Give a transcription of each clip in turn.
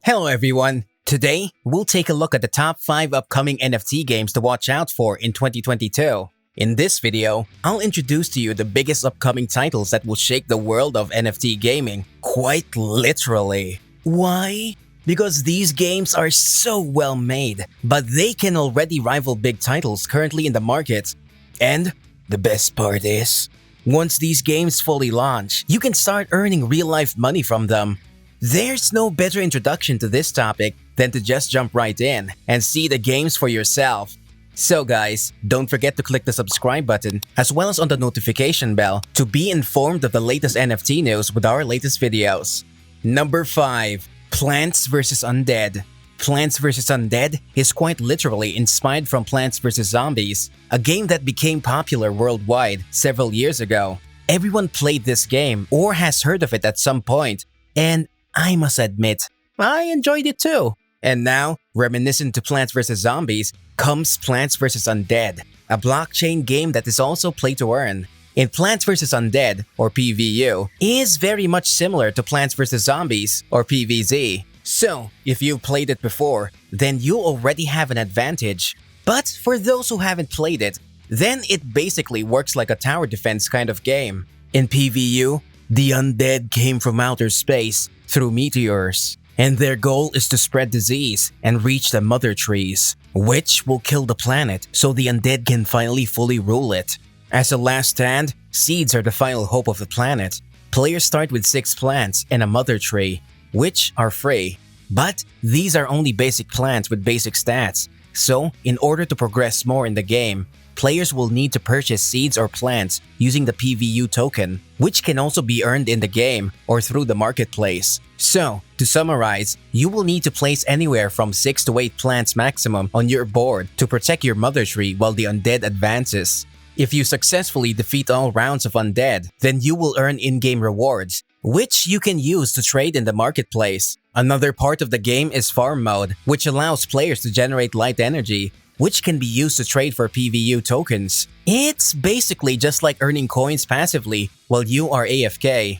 Hello everyone! Today, we'll take a look at the top 5 upcoming NFT games to watch out for in 2022. In this video, I'll introduce to you the biggest upcoming titles that will shake the world of NFT gaming, quite literally. Why? Because these games are so well made, but they can already rival big titles currently in the market. And the best part is, once these games fully launch, you can start earning real-life money from them. There's no better introduction to this topic than to just jump right in and see the games for yourself. So guys, don't forget to click the subscribe button as well as on the notification bell to be informed of the latest NFT news with our latest videos. Number 5. Plants vs. Undead. Plants vs. Undead is quite literally inspired from Plants vs. Zombies, a game that became popular worldwide several years ago. Everyone played this game or has heard of it at some point, and I must admit, I enjoyed it too. And now, reminiscent to Plants vs. Zombies, comes Plants vs. Undead, a blockchain game that is also play to earn. In Plants vs. Undead, or PVU, is very much similar to Plants vs. Zombies, or PVZ. So, if you've played it before, then you already have an advantage. But for those who haven't played it, then it basically works like a tower defense kind of game. In PVU, the undead came from outer space through meteors, and their goal is to spread disease and reach the mother trees, which will kill the planet so the undead can finally fully rule it. As a last stand, seeds are the final hope of the planet. Players start with 6 plants and a mother tree, which are free. But these are only basic plants with basic stats, so in order to progress more in the game, players will need to purchase seeds or plants using the PVU token, which can also be earned in the game or through the marketplace. So, to summarize, you will need to place anywhere from 6 to 8 plants maximum on your board to protect your mother tree while the undead advances. If you successfully defeat all rounds of undead, then you will earn in-game rewards, which you can use to trade in the marketplace. Another part of the game is farm mode, which allows players to generate light energy, which can be used to trade for PVU tokens. It's basically just like earning coins passively while you are AFK.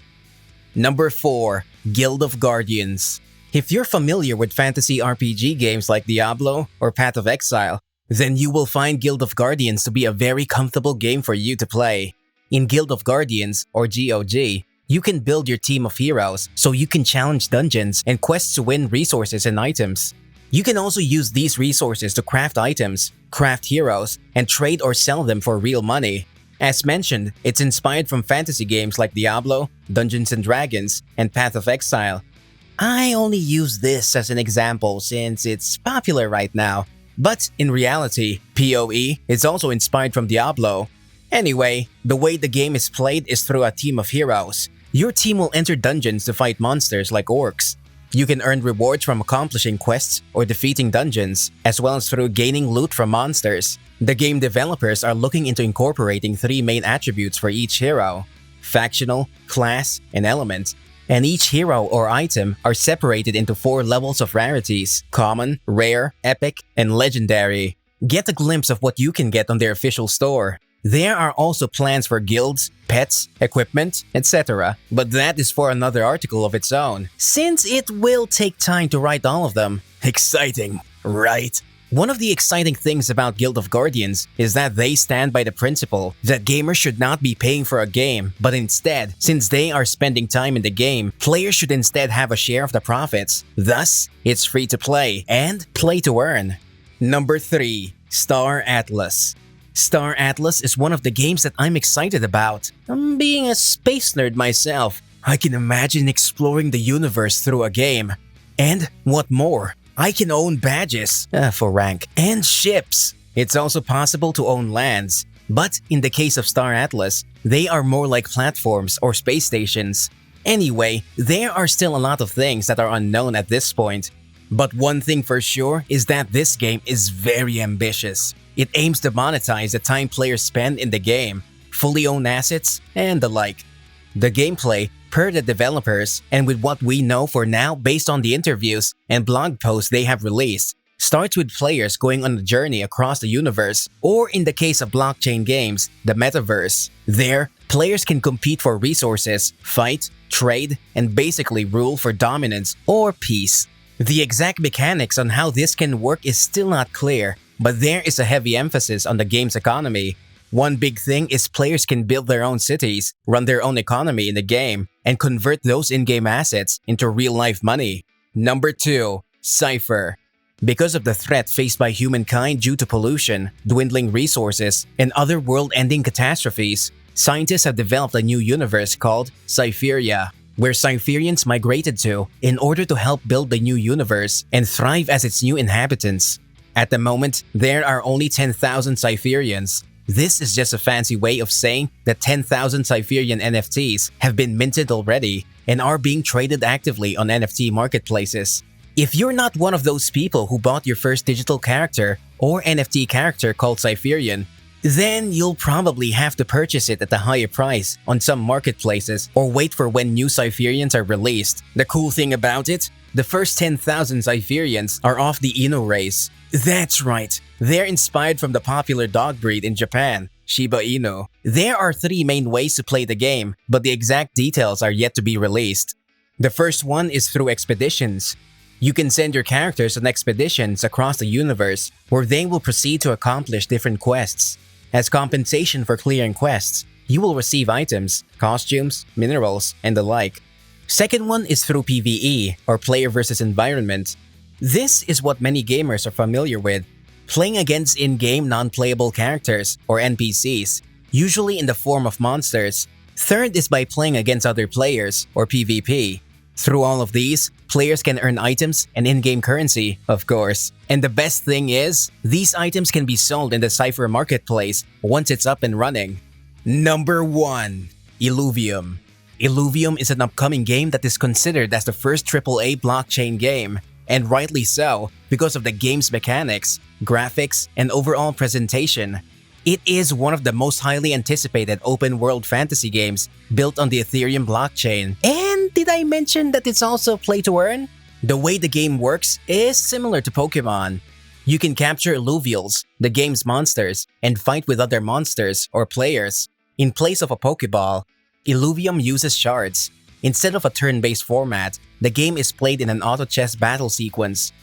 Number 4. Guild of Guardians. If you're familiar with fantasy RPG games like Diablo or Path of Exile, then you will find Guild of Guardians to be a very comfortable game for you to play. In Guild of Guardians, or GOG, you can build your team of heroes so you can challenge dungeons and quests to win resources and items. You can also use these resources to craft items, craft heroes, and trade or sell them for real money. As mentioned, it's inspired from fantasy games like Diablo, Dungeons & Dragons, and Path of Exile. I only use this as an example since it's popular right now, but in reality, PoE is also inspired from Diablo. Anyway, the way the game is played is through a team of heroes. Your team will enter dungeons to fight monsters like orcs. You can earn rewards from accomplishing quests or defeating dungeons, as well as through gaining loot from monsters. The game developers are looking into incorporating 3 main attributes for each hero: factional, class, and element. And each hero or item are separated into 4 levels of rarities: common, rare, epic, and legendary. Get a glimpse of what you can get on their official store. There are also plans for guilds, pets, equipment, etc. But that is for another article of its own, since it will take time to write all of them. Exciting, right? One of the exciting things about Guild of Guardians is that they stand by the principle that gamers should not be paying for a game, but instead, since they are spending time in the game, players should instead have a share of the profits. Thus, it's free to play and play to earn. Number 3. Star Atlas. Star Atlas is one of the games that I'm excited about. Being a space nerd myself, I can imagine exploring the universe through a game. And what more, I can own badges, for rank, and ships. It's also possible to own lands. But in the case of Star Atlas, they are more like platforms or space stations. Anyway, there are still a lot of things that are unknown at this point. But one thing for sure is that this game is very ambitious. It aims to monetize the time players spend in the game, fully own assets, and the like. The gameplay, per the developers, and with what we know for now based on the interviews and blog posts they have released, starts with players going on a journey across the universe, or in the case of blockchain games, the metaverse. There, players can compete for resources, fight, trade, and basically rule for dominance or peace. The exact mechanics on how this can work is still not clear, but there is a heavy emphasis on the game's economy. One big thing is players can build their own cities, run their own economy in the game, and convert those in-game assets into real-life money. Number 2. Cypher. Because of the threat faced by humankind due to pollution, dwindling resources, and other world-ending catastrophes, scientists have developed a new universe called Cypheria, where Cypherians migrated to in order to help build the new universe and thrive as its new inhabitants. At the moment, there are only 10,000 Cypherians. This is just a fancy way of saying that 10,000 Cypherian NFTs have been minted already and are being traded actively on NFT marketplaces. If you're not one of those people who bought your first digital character or NFT character called Cypherian, then you'll probably have to purchase it at a higher price on some marketplaces or wait for when new Cypherians are released. The cool thing about it, the first 10,000 Cypherians are of the Inu race. That's right, they're inspired from the popular dog breed in Japan, Shiba Inu. There are 3 main ways to play the game, but the exact details are yet to be released. The first one is through expeditions. You can send your characters on expeditions across the universe where they will proceed to accomplish different quests. As compensation for clearing quests, you will receive items, costumes, minerals, and the like. Second one is through PvE, or player versus environment. This is what many gamers are familiar with, playing against in-game non-playable characters, or NPCs, usually in the form of monsters. Third is by playing against other players, or PvP. Through all of these, players can earn items and in-game currency, of course. And the best thing is, these items can be sold in the Cypher marketplace once it's up and running. Number 1. Elluvium. Elluvium is an upcoming game that is considered as the first AAA blockchain game, and rightly so because of the game's mechanics, graphics, and overall presentation. It is one of the most highly anticipated open-world fantasy games built on the Ethereum blockchain. And did I mention that it's also play-to-earn? The way the game works is similar to Pokemon. You can capture Elluvials, the game's monsters, and fight with other monsters or players. In place of a Pokeball, Elluvium uses shards. Instead of a turn-based format, the game is played in an auto-chess battle sequence.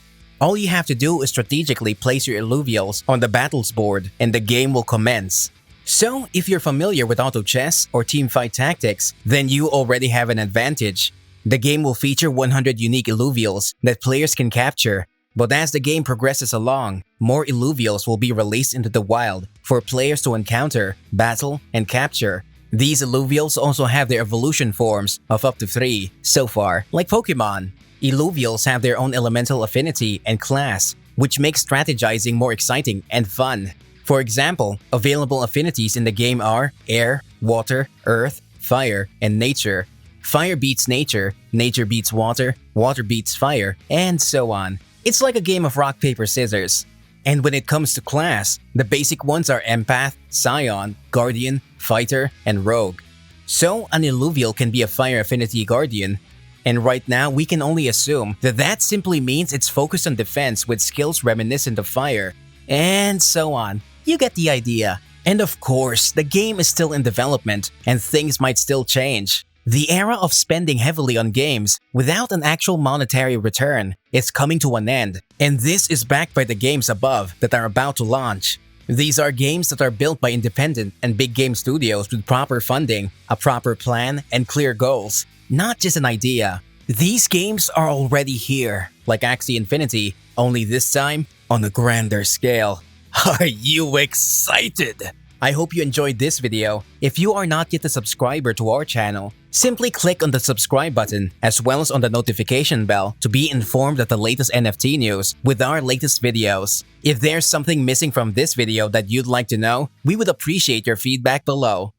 All you have to do is strategically place your Elluvials on the battles board and the game will commence. So, if you're familiar with auto chess or teamfight tactics, then you already have an advantage. The game will feature 100 unique Elluvials that players can capture, but as the game progresses along, more Elluvials will be released into the wild for players to encounter, battle, and capture. These Elluvials also have their evolution forms of up to 3 so far, like Pokemon. Elluvials have their own elemental affinity and class, which makes strategizing more exciting and fun. For example, available affinities in the game are air, water, earth, fire, and nature. Fire beats nature, nature beats water, water beats fire, and so on. It's like a game of rock, paper, scissors. And when it comes to class, the basic ones are empath, scion, guardian, fighter, and rogue. So, an Elluvial can be a fire affinity guardian. And right now, we can only assume that that simply means it's focused on defense with skills reminiscent of fire, and so on. You get the idea. And of course, the game is still in development, and things might still change. The era of spending heavily on games without an actual monetary return is coming to an end, and this is backed by the games above that are about to launch. These are games that are built by independent and big game studios with proper funding, a proper plan, and clear goals. Not just an idea. These games are already here, like Axie Infinity, only this time on a grander scale. Are you excited? I hope you enjoyed this video. If you are not yet a subscriber to our channel, simply click on the subscribe button as well as on the notification bell to be informed of the latest NFT news with our latest videos. If there's something missing from this video that you'd like to know, we would appreciate your feedback below.